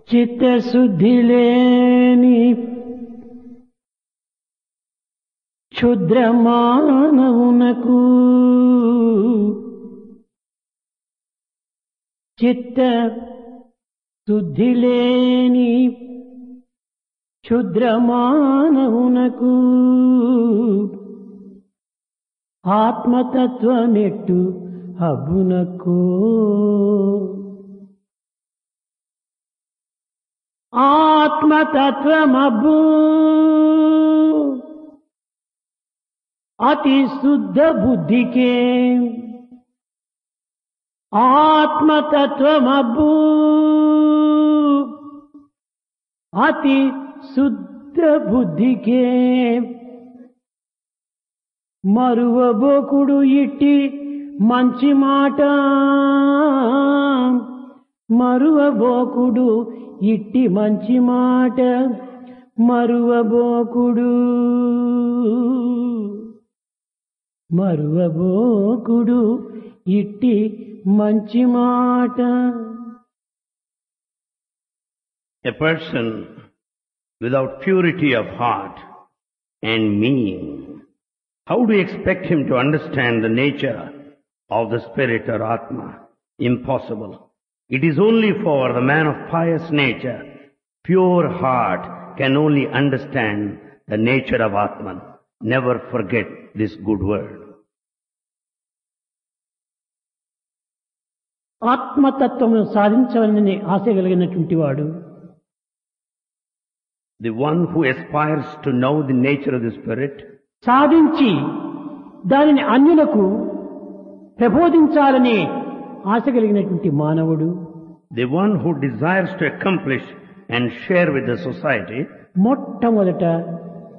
చిత్తశుద్ధి లేని క్షుద్ర మానవునకు చిత్తశుద్ధి లేని క్షుద్ర మానవునకు ఆత్మతత్వమెట్టు అబ్బునకు ఆత్మతత్వమబ్బు అతి శుద్ధ బుద్ధికే ఆత్మతత్వమబ్బు అతి శుద్ధ బుద్ధికే మరువబోకుడు ఇట్టి మంచి మాట మరువబోకుడు ఇట్టి మంచి మాట మరువబోకుడు మరువబోకుడు ఇట్టి మంచి మాట. A person without purity of heart and meaning, how do you expect him to understand the nature of the spirit or Atma? Impossible. It is only for the man of pious nature, pure heart, can only understand the nature of Atman. Never forget this good word. ఆత్మతత్వమును సాధించవలనని ఆశ కలిగినటువంటి వాడు, the one who aspires to know the nature of the spirit, సాధించి దానిని అన్యులకు ప్రబోధించాలని ఆశ కలిగినటువంటి మానవుడు, the one who desires to accomplish and share with the society, మొట్టమొదట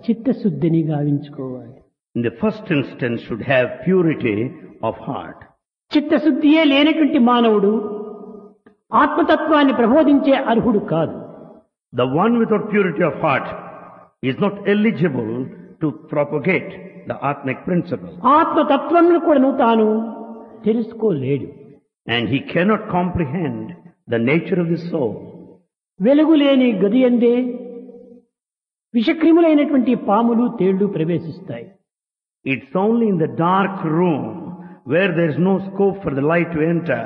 చిత్తశుద్ధిని గావించుకోవాలి. in the first instance should have purity of heart. చిత్తశుద్ధియే లేనటువంటి మానవుడు ఆత్మతత్వాన్ని ప్రబోధించే అర్హుడు కాదు. The one without purity of heart is not eligible to propagate the Atmic principle. ఆత్మతత్వమును కూడాను తాను తెలుసుకోలేడు. And he cannot comprehend the nature of the soul. వెలుగు లేని గది యందే విషక్రిములైనటువంటి పాములు తేళ్లు ప్రవేశిస్తాయి. It's only in the dark room where there is no scope for the light to enter,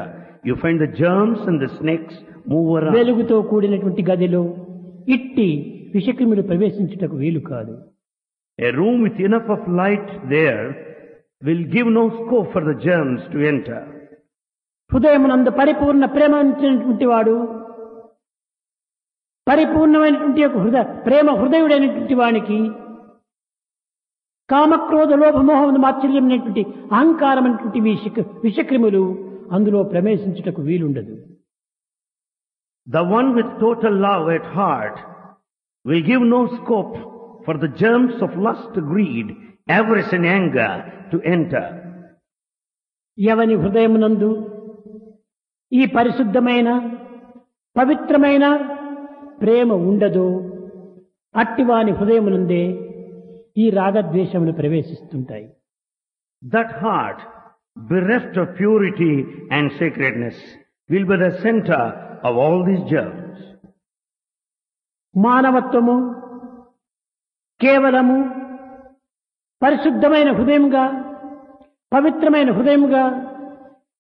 you find the germs and the snakes move around. వెలుగుతో కూడినటువంటి గదిలో ఇట్టి విషక్రిములు ప్రవేశించుటకు వీలు కాదు. A room with enough of light there will give no scope for the germs to enter. హృదయమునందు పరిపూర్ణ ప్రేమ ఉంచినటువంటి వాడు, పరిపూర్ణమైనటువంటి ప్రేమ హృదయుడైనటువంటి వానికి కామక్రోధ లోభమోహం మాత్సర్యమైనటువంటి అహంకారమైనటువంటి విషక్రిములు అందులో ప్రవేశించుటకు వీలుండదు. The one with total love at heart will give no scope for the germs of lust, greed, avarice and anger to enter. ఎవని హృదయమునందు ఈ పరిశుద్ధమైన పవిత్రమైన ప్రేమ ఉండదో అట్టివాని హృదయమునందే ఈ రాగద్వేషములు ప్రవేశిస్తుంటాయి. That heart, bereft of purity and sacredness, will be the center of all these germs. మానవత్వము కేవలము పరిశుద్ధమైన హృదయముగా, పవిత్రమైన హృదయముగా,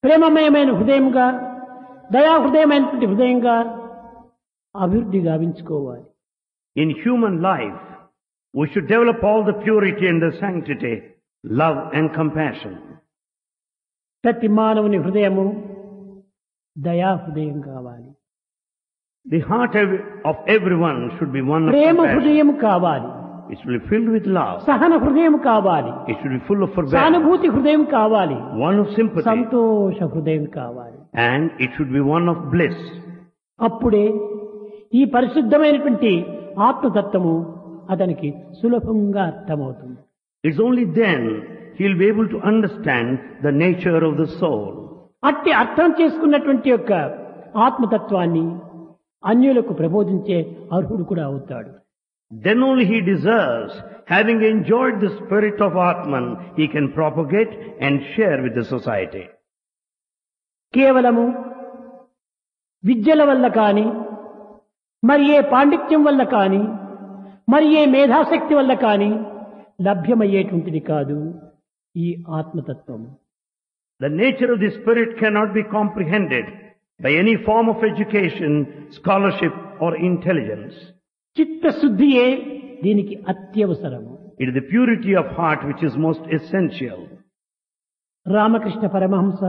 ప్రేమమయమైన హృదయముగా, దయాహృదయమైనటువంటి హృదయంగా అభివృద్ధి గావించుకోవాలి. In human life, we should develop all the purity and the sanctity, love and compassion. ప్రతి మానవుని హృదయము దయాహృదయం కావాలి. The heart of everyone should be one of Prema compassion. హృదయం కావాలి. It should be filled with love. సహన హృదయం కావాలి. It should be full of forbearance. సానుభూతి హృదయం కావాలి. One of sympathy. సంతోష హృదయం కావాలి. And it should be one of bliss. అప్పుడే ఈ పరిశుద్ధమైనటువంటి ఆత్మతత్వము అతనికి సులభంగా అర్థమవుతుంది. It's only then he'll be able to understand the nature of the soul. అట్టి అర్థం చేసుకున్నటువంటి యొక్క ఆత్మతత్వాన్ని అన్యులకు ప్రబోధించే అర్హుడు కూడా అవుతాడు. Then only he deserves, having enjoyed the spirit of Atman, he can propagate and share with the society. కేవలము విద్యల వల్ల కానీ మరి ఏ పాండిత్యం వల్ల కానీ మరి ఏ మేధాశక్తి వల్ల కానీ లభ్యమయ్యేటువంటిది కాదు ఈ ఆత్మతత్వం. The nature of the spirit cannot be comprehended by any form of education, scholarship or intelligence. చిత్తశుద్ధియే దీనికి అత్యవసరము. It is the purity of heart which is most essential. Ramakrishna Paramahamsa,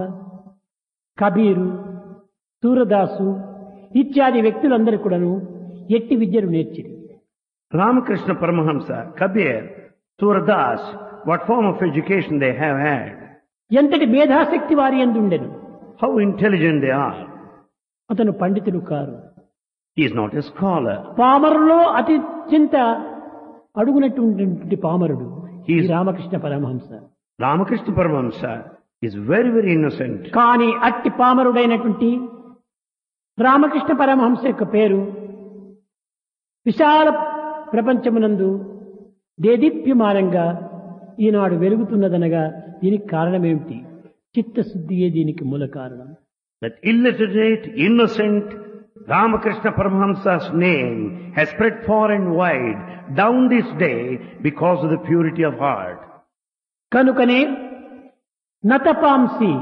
Kabir, Surdas ఇత్యాది వ్యక్తులందరూ కూడాను ఎట్టి విద్యను నేర్చిరి. Ramakrishna Paramahamsa, Kabir, Suradas, what form of education they have had. ఎంతటి మేధాశక్తి వారి యందు ఉండెను. How intelligent they are. అతను పండితుడు car. He is not a scholar. పామరులో అత్యంత అడుగునటువంటి పామరుడు ఈ Ramakrishna Paramahamsa. Ramakrishna Paramahamsa is very, very innocent. కానీ అట్టి పామరుడైనటువంటి రామకృష్ణ పరమహంస యొక్క పేరు విశాల ప్రపంచమునందు దేదీప్యమానంగా ఈనాడు వెలుగుతున్నదనగా దీనికి కారణమేమిటి? చిత్తశుద్ధియే దీనికి మూల కారణం. That illiterate, innocent Ramakrishna Paramahamsa's name has spread far and wide down this day because of the purity of heart. కనుకనే నతపాంసి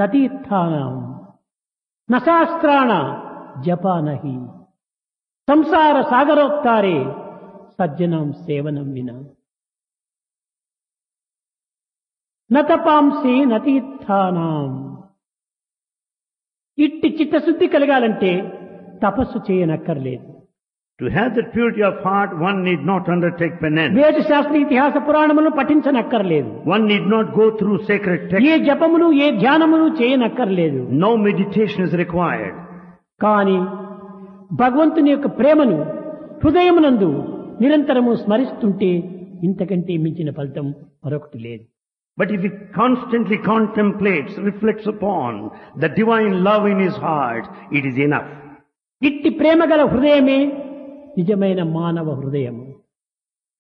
నతీర్థానాం నశాస్త్రాణ జపానహి సంసార సాగరోత్తారే సజ్జనం సేవనం వినా. నతపాంసి నతీర్థానాం, ఇట్టి చిత్తశుద్ధి కలగాలంటే తపస్సు చేయనక్కర్లేదు. To have that purity of heart, one need not undertake penance. వేద శాస్త్ర ఇతిహాస పురాణములు పఠించనక్కర్లేదు. One need not go through sacred texts. A జపములు A ధ్యానములు చేయనక్కర్లేదు. No meditation is required. కానీ భగవంతుని యొక్క ప్రేమను హృదయమునందు నిరంతరము స్మరిస్తుంటే ఇంతకంటే మించిన ఫలితం మరొకటి లేదు. But if he constantly contemplates, reflects upon the divine love in his heart, it is enough. ఇట్టి ప్రేమ గల హృదయమే నిజమైన మానవ హృదయము.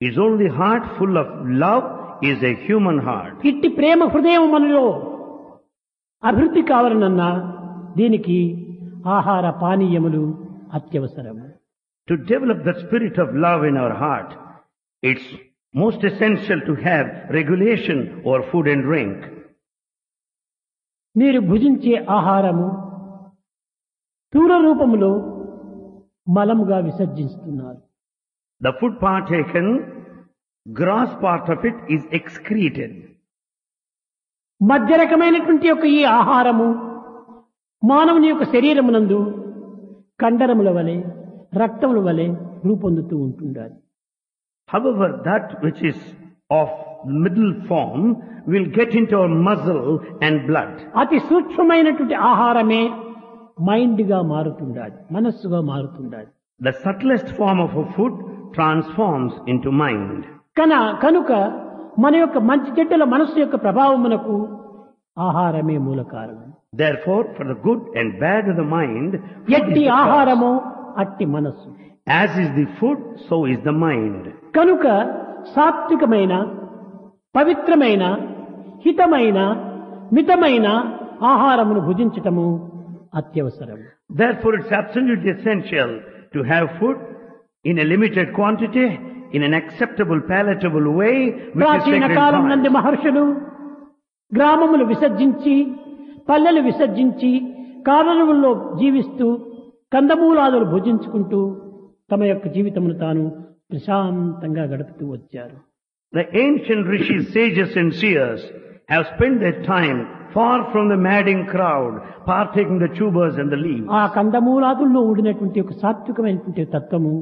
It's only heart full of love is a human heart. ఇట్టి ప్రేమ హృదయం మనలో అభివృద్ధి కావాలనన్నా దీనికి ఆహార పానీయములు అత్యవసరము. To develop the spirit of love in our heart, it's most essential to have regulation over food and drink. మీరు భుజించే ఆహారము స్థూల రూపములో మలముగా విసర్జిస్తున్నారు. The food partaken, gross part of it is excreted. మధ్య రకమైనటువంటి యొక్క ఈ ఆహారము మానవుని యొక్క శరీరమునందు కండరముల వలె రక్తముల వలె రూపొందుతూ ఉంటుండాలి. However, that which is of middle form will get into our muscle and blood. అతి సూక్ష్మమైనటువంటి ఆహారమే మైండ్ గా మారుతుండాలి, మనస్సుగా మారుతుండాలి. The subtlest form of a food transforms into mind. కనుక మన యొక్క మంచి చెడ్డల మనస్సు యొక్క ప్రభావమునకు ఆహారమే మూల కారణం. Therefore, for the good and bad of the mind, ఎట్టి ఆహారమో అట్టి మనస్సు. As is the food, so is the mind. కనుక సాత్వికమైన పవిత్రమైన హితమైన మితమైన ఆహారమును భుజించటము అత్యవసరం. Therefore, it's absolutely essential to have food in a limited quantity, in an acceptable, palatable way, which is ప్రాచీన sacred కాలం నందు heart. మహర్షులు గ్రామములు విసర్జించి పల్లెలు విసర్జించి కారణముల్లో జీవిస్తూ కందమూలాదులు భుజించుకుంటూ తమ యొక్క జీవితమును తాను ప్రశాంతంగా గడుపుతూ వచ్చారు. The ancient rishis, sages and seers have spent their time far from the madding crowd, partaking the tubers and the leaves. ఆ కందమూలాదుల్లో ఉండినటువంటి ఒక సాత్వికమైనటువంటి తత్వము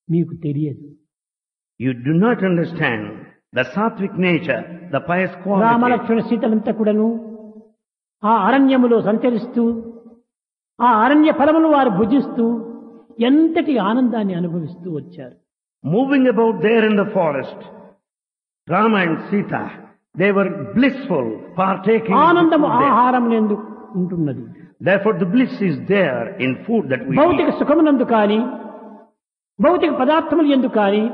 మీకు తెలియదు. You do not understand the sattvic nature, the pious quality. Ramalakshmana సీతలంతా కూడాను ఆ అరణ్యములో సంచరిస్తూ ఆ అరణ్య ఫలములు వారు భుజిస్తూ ఎంతటి ఆనందాన్ని అనుభవిస్తూ వచ్చారు. Moving about there in the forest, Rama and Sita, they were blissful, partaking. ఆనందము of food there. ఆహారమునందు ఉంటున్నది. Therefore, the bliss is there in food that we భౌతిక eat. సుఖమునందు కానీ భౌతిక పదార్థములు ఎందు కానీ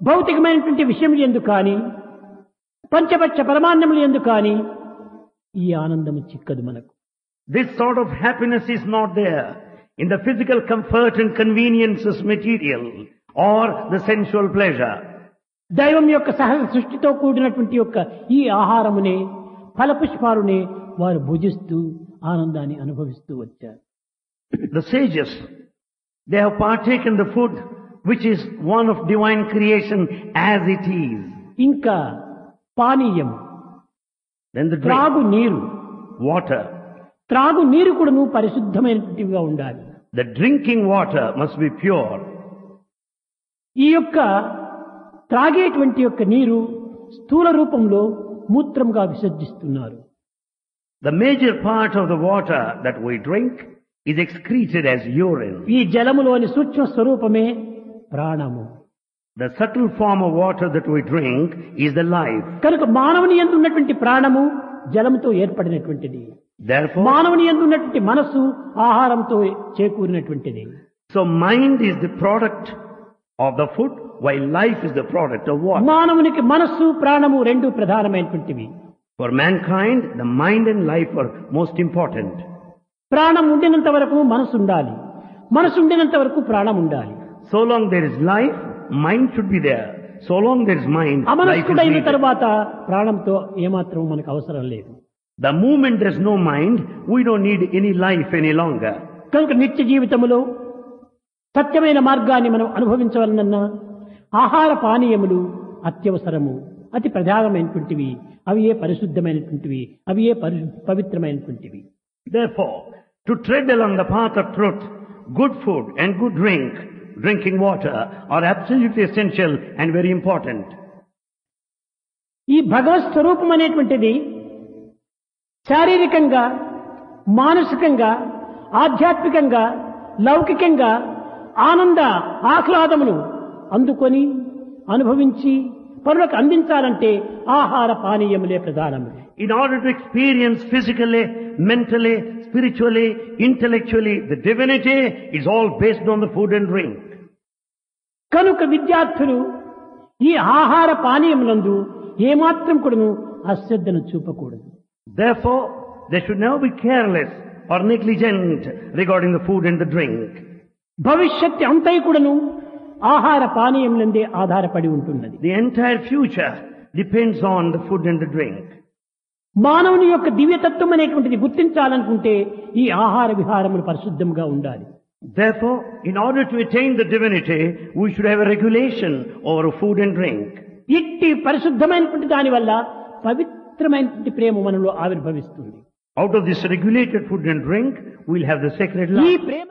భౌతికమైనటువంటి విషయములు ఎందు కానీ పంచపక్ష పరమాన్నములు ఎందు కానీ ఈ ఆనందము చిక్కదు మనకు. This sort of happiness is not there in the physical comfort and conveniences material or the sensual pleasure. దైవం యొక్క సహజ సృష్టితో కూడినటువంటి యొక్క ఈ ఆహారమునే ఫలపుష్పాలునే వారు భుజిస్తూ ఆనందాన్ని అనుభవిస్తూ వచ్చారు. The sages, they have partaken the food which is one of divine creation as it is. ఇంకా పానీయం, Then the త్రాగు drink, నీరు, water. త్రాగు నీరు కూడాను పరిశుద్ధమైనటువంటివిగా ఉండాలి. The drinking water must be pure. ఈ యొక్క త్రాగేటువంటి యొక్క నీరు స్థూల రూపంలో మూత్రంగా విసర్జిస్తున్నారు. The major part of the water that we drink is excreted as urine. ఈ జలములోని సూక్ష్మ స్వరూపమే ప్రాణము. The subtle form of water that we drink is the life. కనుక మానవుని యందు ఉన్నటువంటి ప్రాణము జలముతో ఏర్పడినటువంటిది. Therefore, మానవుని యందు ఉన్నటువంటి మనస్సు ఆహారంతో చేకూరినటువంటిది. so mind is the product of the food, while life is the product of water. మానవునికి మనస్సు ప్రాణము రెండు ప్రధానమైనటువంటివి. For mankind, the mind and life are most important. ప్రాణం ఉండినంత వరకు మనసు ఉండాలి, మనసు ఉండినంత వరకు ప్రాణం ఉండాలి. So long there is life, mind should be there. So long there is mind, life is అమనస్కుడైన needed. తర్వాత ప్రాణంతో ఏమాత్రం మనకు అవసరం లేదు. The moment there is no mind, we don't need any life any longer. కనుక నిత్య జీవితములో సత్యమైన మార్గాన్ని మనం అనుభవించవలనన్నా ఆహార పానీయములు అత్యవసరము, అతి ప్రధానమైనటువంటివి. అవి ఏ పరిశుద్ధమైనటువంటివి, అవి ఏ పవిత్రమైనటువంటివి. Therefore, to tread along the path of truth, good food and good drinking water are absolutely essential and very important. ఈ భగవత్ స్వరూపం అనేటువంటిది శారీరకంగా, మానసికంగా, ఆధ్యాత్మికంగా, లౌకికంగా ఆనంద ఆహ్లాదమును అందుకొని అనుభవించి పరులకు అందించాలంటే ఆహార పానీయములే ప్రధానము. In order to experience physically, mentally, spiritually, intellectually, the divinity is all based on the food and drink. కనుక విద్యార్థులు ఈ ఆహార పానీయములందు ఏమాత్రం కూడాను అశ్రద్ధను చూపకూడదు. Therefore, they should never be careless or negligent regarding the food and the drink. భవిష్యత్తు అంతై కూడాను ఆహార పానీయములందే ఆధారపడి ఉంటున్నది. The entire future depends on the food and the drink. మానవుని యొక్క దివ్యతత్వం అనేటువంటిది గుర్తించాలనుకుంటే ఈ ఆహార విహారములు పరిశుద్ధంగా ఉండాలి. Therefore, in order to attain the divinity, we should have a regulation over food and drink. ఇట్టి పరిశుద్ధమైనటువంటి దాని వల్ల పవిత్రమైనటువంటి ప్రేమ మనలో ఆవిర్భవిస్తుంది. Out of this regulated food and drink, we'll have the sacred ఈ love. ప్రేమ